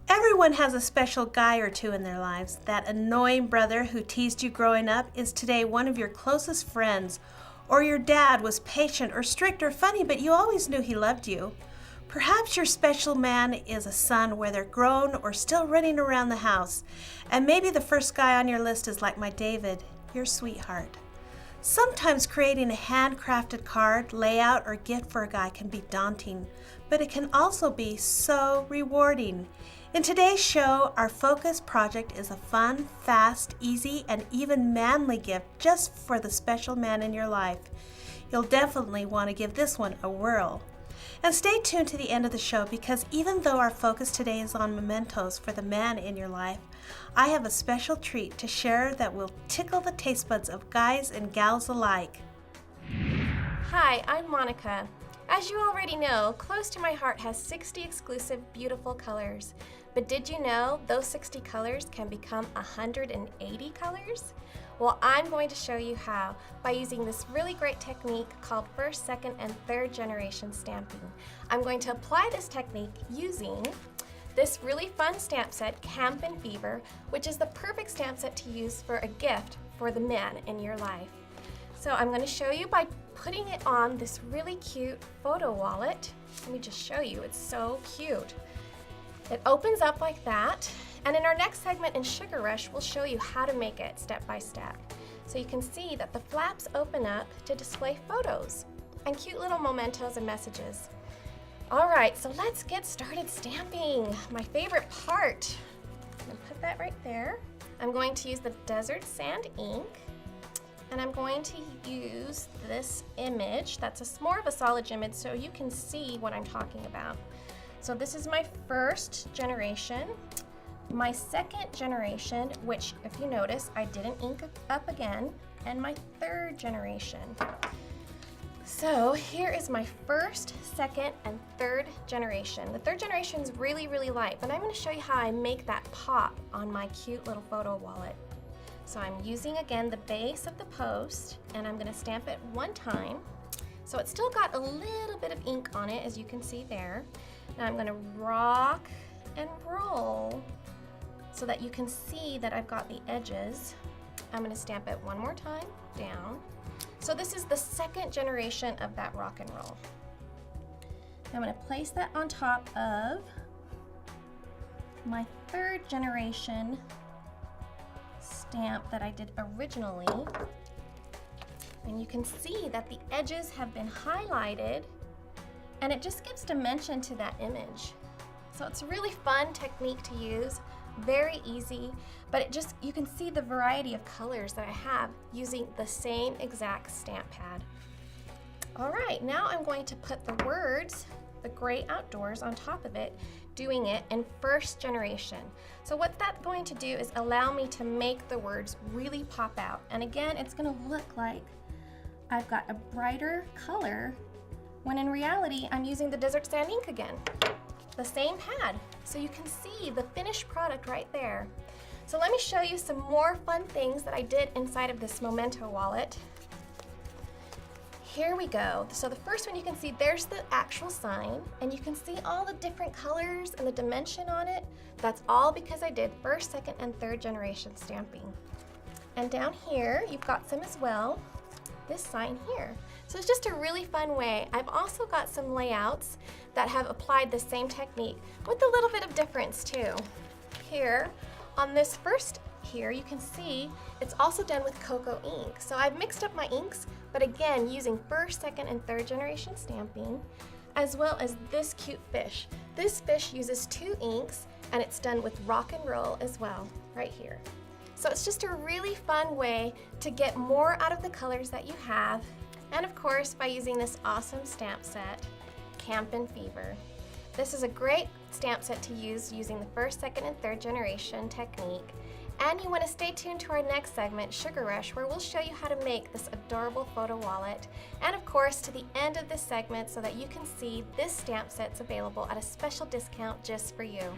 Everyone has a special guy or two in their lives. That annoying brother who teased you growing up is today one of your closest friends. Or your dad was patient or strict or funny, but you always knew he loved you. Perhaps your special man is a son, whether grown or still running around the house. And maybe the first guy on your list is like my David, your sweetheart. Sometimes creating a handcrafted card, layout, or gift for a guy can be daunting, but it can also be so rewarding. In today's show, our focus project is a fun, fast, easy, and even manly gift just for the special man in your life. You'll definitely want to give this one a whirl. And stay tuned to the end of the show because even though our focus today is on mementos for the man in your life, I have a special treat to share that will tickle the taste buds of guys and gals alike. Hi, I'm Monica. As you already know, Close to My Heart has 60 exclusive, beautiful colors. But did you know those 60 colors can become 180 colors? Well, I'm going to show you how by using this really great technique called first, second, and third generation stamping. I'm going to apply this technique using this really fun stamp set, Campin' Fever, which is the perfect stamp set to use for a gift for the man in your life. So I'm going to show you by putting it on this really cute photo wallet. Let me just show you, it's so cute. It opens up like that, and in our next segment in Sugar Rush, we'll show you how to make it step by step. So you can see that the flaps open up to display photos and cute little mementos and messages. All right, so let's get started stamping. My favorite part. I'm gonna put that right there. I'm going to use the Desert Sand ink, and I'm going to use this image. That's more of a solid image so you can see what I'm talking about. So this is my first generation. My second generation, which if you notice, I didn't ink up again, and my third generation. So here is my first, second, and third generation. The third generation is really, really light, but I'm going to show you how I make that pop on my cute little photo wallet. So I'm using, again, the base of the post, and I'm going to stamp it one time. So it's still got a little bit of ink on it, as you can see there. Now I'm going to rock and roll so that you can see that I've got the edges. I'm going to stamp it one more time down. So this is the second generation of that rock and roll. I'm going to place that on top of my third generation stamp that I did originally. And you can see that the edges have been highlighted, and it just gives dimension to that image. So it's a really fun technique to use, very easy, but you can see the variety of colors that I have using the same exact stamp pad. All right, now I'm going to put the words, the Great Outdoors, on top of it, doing it in first generation. So what that's going to do is allow me to make the words really pop out. And again, it's gonna look like I've got a brighter color when in reality, I'm using the Desert Sand ink again, the same pad. So you can see the finished product right there. So let me show you some more fun things that I did inside of this memento wallet. Here we go. So the first one you can see, there's the actual sign, and you can see all the different colors and the dimension on it. That's all because I did first, second, and third generation stamping. And down here, you've got some as well. This sign here. So it's just a really fun way. I've also got some layouts that have applied the same technique with a little bit of difference too. Here on this first here, you can see it's also done with cocoa ink. So I've mixed up my inks, but again, using first, second, and third generation stamping, as well as this cute fish. This fish uses 2 inks, and it's done with rock and roll as well, right here. So it's just a really fun way to get more out of the colors that you have, and of course by using this awesome stamp set, Campin' Fever. This is a great stamp set to use using the first, second, and third generation technique. And you want to stay tuned to our next segment, Sugar Rush, where we'll show you how to make this adorable photo wallet. And of course to the end of this segment so that you can see this stamp set's available at a special discount just for you.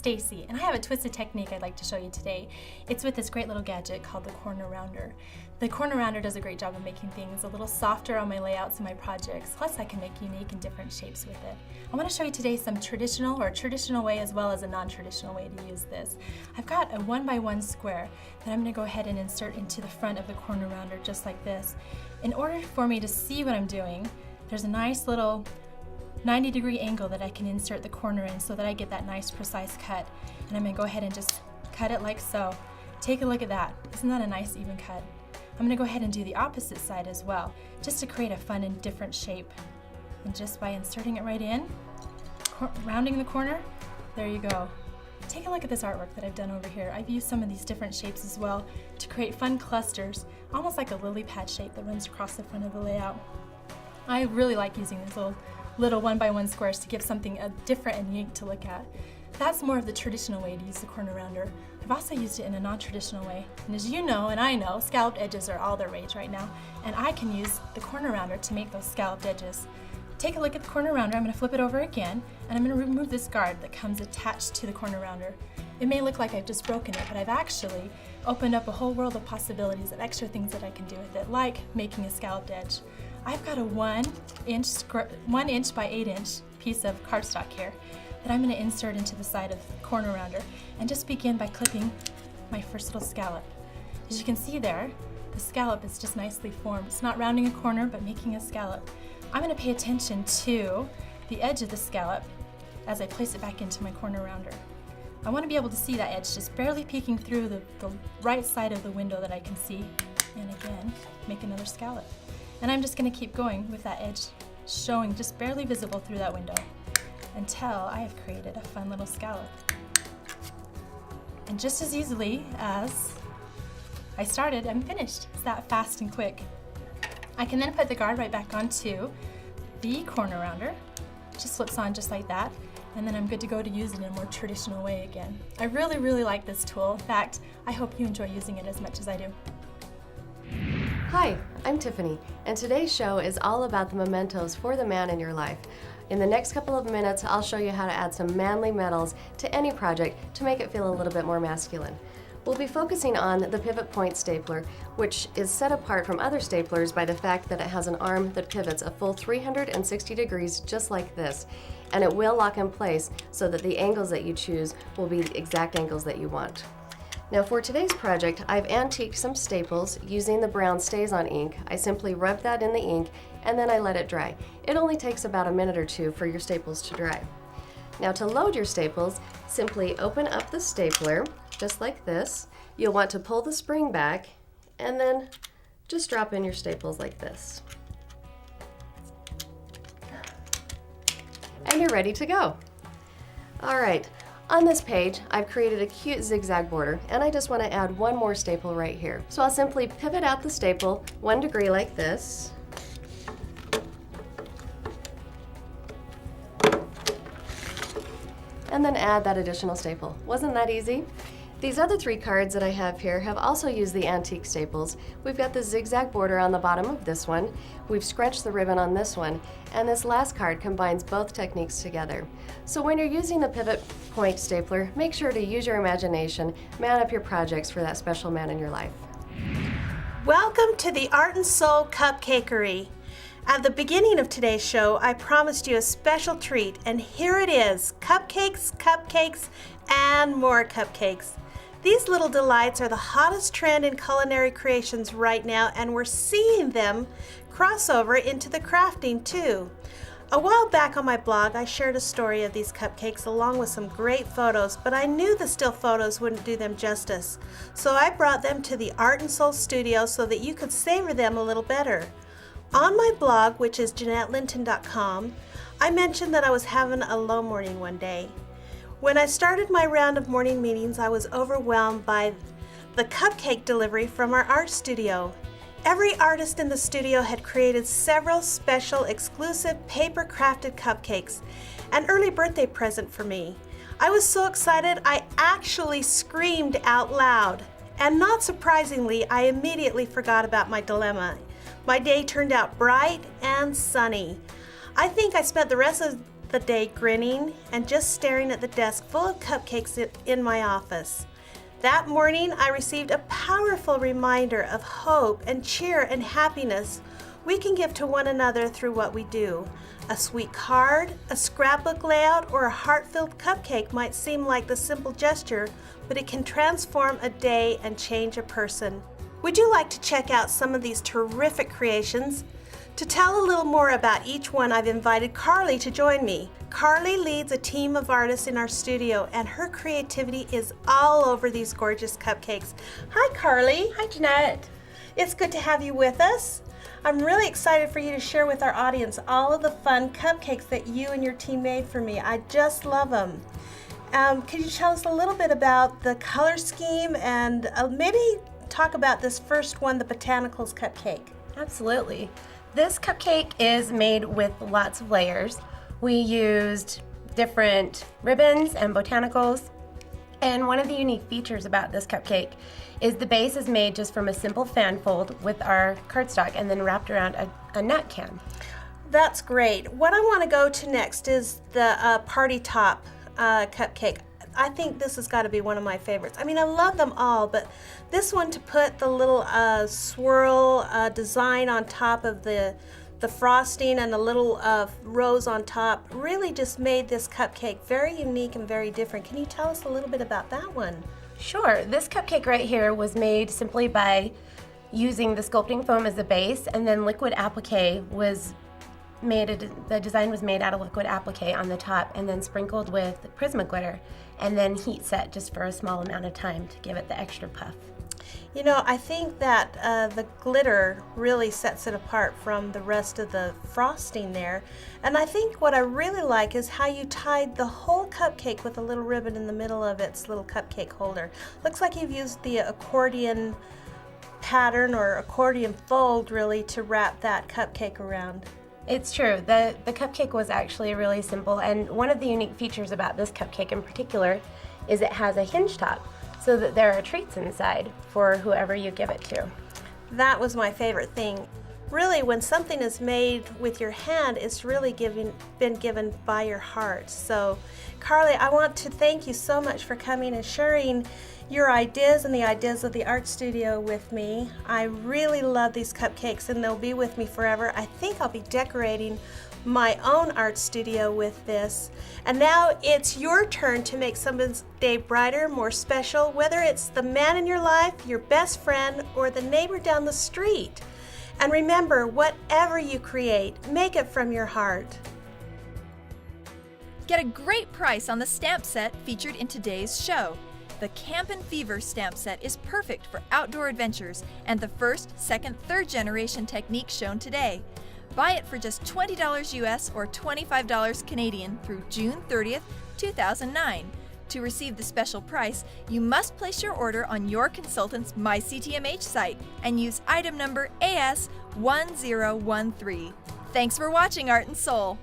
Stacy, and I have a twisted technique I'd like to show you today. It's with this great little gadget called the corner rounder. The corner rounder does a great job of making things a little softer on my layouts and my projects, plus I can make unique and different shapes with it. I want to show you today some traditional way as well as a non-traditional way to use this. I've got a 1x1 square that I'm going to go ahead and insert into the front of the corner rounder just like this. In order for me to see what I'm doing, there's a nice little 90-degree angle that I can insert the corner in so that I get that nice precise cut. And I'm going to go ahead and just cut it like so. Take a look at that. Isn't that a nice even cut? I'm going to go ahead and do the opposite side as well, just to create a fun and different shape. And just by inserting it right in, rounding the corner, there you go. Take a look at this artwork that I've done over here. I've used some of these different shapes as well to create fun clusters, almost like a lily pad shape that runs across the front of the layout. I really like using these little 1x1 squares to give something different and unique to look at. That's more of the traditional way to use the corner rounder. I've also used it in a non-traditional way. And as you know, and I know, scalloped edges are all the rage right now. And I can use the corner rounder to make those scalloped edges. Take a look at the corner rounder. I'm going to flip it over again, and I'm going to remove this guard that comes attached to the corner rounder. It may look like I've just broken it, but I've actually opened up a whole world of possibilities of extra things that I can do with it, like making a scalloped edge. I've got a 1 inch by 8 inch piece of cardstock here that I'm going to insert into the side of the corner rounder and just begin by clipping my first little scallop. As you can see there, the scallop is just nicely formed. It's not rounding a corner, but making a scallop. I'm going to pay attention to the edge of the scallop as I place it back into my corner rounder. I want to be able to see that edge just barely peeking through the right side of the window that I can see. And again, make another scallop. And I'm just going to keep going with that edge showing just barely visible through that window until I have created a fun little scallop. And just as easily as I started, I'm finished. It's that fast and quick. I can then put the guard right back onto the corner rounder. It just slips on just like that. And then I'm good to go to use it in a more traditional way again. I really, really like this tool. In fact, I hope you enjoy using it as much as I do. Hi, I'm Tiffany, and today's show is all about the mementos for the man in your life. In the next couple of minutes, I'll show you how to add some manly metals to any project to make it feel a little bit more masculine. We'll be focusing on the pivot point stapler, which is set apart from other staplers by the fact that it has an arm that pivots a full 360 degrees just like this, and it will lock in place so that the angles that you choose will be the exact angles that you want. Now for today's project, I've antiqued some staples using the brown Stays-On ink. I simply rub that in the ink and then I let it dry. It only takes about a minute or two for your staples to dry. Now to load your staples, simply open up the stapler, just like this. You'll want to pull the spring back and then just drop in your staples like this. And you're ready to go. All right. On this page, I've created a cute zigzag border, and I just want to add one more staple right here. So I'll simply pivot out the staple 1 degree like this. And then add that additional staple. Wasn't that easy? These other 3 cards that I have here have also used the antique staples. We've got the zigzag border on the bottom of this one, we've scrunched the ribbon on this one, and this last card combines both techniques together. So when you're using the pivot point stapler, make sure to use your imagination, man up your projects for that special man in your life. Welcome to the Art and Soul Cupcakery. At the beginning of today's show, I promised you a special treat, and here it is, cupcakes, cupcakes, and more cupcakes. These little delights are the hottest trend in culinary creations right now, and we're seeing them cross over into the crafting too. A while back on my blog, I shared a story of these cupcakes along with some great photos, but I knew the still photos wouldn't do them justice. So I brought them to the Art and Soul studio so that you could savor them a little better. On my blog, which is JeanetteLinton.com, I mentioned that I was having a low morning one day. When I started my round of morning meetings, I was overwhelmed by the cupcake delivery from our art studio. Every artist in the studio had created several special, exclusive, paper-crafted cupcakes, an early birthday present for me. I was so excited, I actually screamed out loud. And not surprisingly, I immediately forgot about my dilemma. My day turned out bright and sunny. I think I spent the rest of the day grinning and just staring at the desk full of cupcakes in my office. That morning, I received a powerful reminder of hope and cheer and happiness we can give to one another through what we do. A sweet card, a scrapbook layout, or a heart-filled cupcake might seem like the simple gesture, but it can transform a day and change a person. Would you like to check out some of these terrific creations? To tell a little more about each one, I've invited Carly to join me. Carly leads a team of artists in our studio, and her creativity is all over these gorgeous cupcakes. Hi, Carly. Hi, Jeanette. It's good to have you with us. I'm really excited for you to share with our audience all of the fun cupcakes that you and your team made for me. I just love them. Could you tell us a little bit about the color scheme and maybe talk about this first one, the Botanicals cupcake? Absolutely. This cupcake is made with lots of layers. We used different ribbons and botanicals. And one of the unique features about this cupcake is the base is made just from a simple fan fold with our cardstock and then wrapped around a nut can. That's great. What I want to go to next is the party top cupcake. I think this has got to be one of my favorites. I mean, I love them all, but this one, to put the little swirl design on top of the frosting and a little rose on top, really just made this cupcake very unique and very different. Can you tell us a little bit about that one? Sure. This cupcake right here was made simply by using the sculpting foam as a base, and then liquid applique was made. The design was made out of liquid applique on the top and then sprinkled with Prisma glitter and then heat set just for a small amount of time to give it the extra puff. You know, I think that the glitter really sets it apart from the rest of the frosting there. And I think what I really like is how you tied the whole cupcake with a little ribbon in the middle of its little cupcake holder. Looks like you've used the accordion pattern or accordion fold really to wrap that cupcake around. It's true. The cupcake was actually really simple, and one of the unique features about this cupcake in particular is it has a hinge top, so that there are treats inside for whoever you give it to. That was my favorite thing. Really, when something is made with your hand, it's really been given by your heart. So, Carly, I want to thank you so much for coming and sharing your ideas and the ideas of the art studio with me. I really love these cupcakes, and they'll be with me forever. I think I'll be decorating my own art studio with this. And now it's your turn to make someone's day brighter, more special, whether it's the man in your life, your best friend, or the neighbor down the street. And remember, whatever you create, make it from your heart. Get a great price on the stamp set featured in today's show. The Campin' Fever stamp set is perfect for outdoor adventures and the first, second, third generation technique shown today. Buy it for just $20 US or $25 Canadian through June 30th, 2009. To receive the special price, you must place your order on your consultant's MyCTMH site and use item number AS1013. Thanks for watching Art and Soul.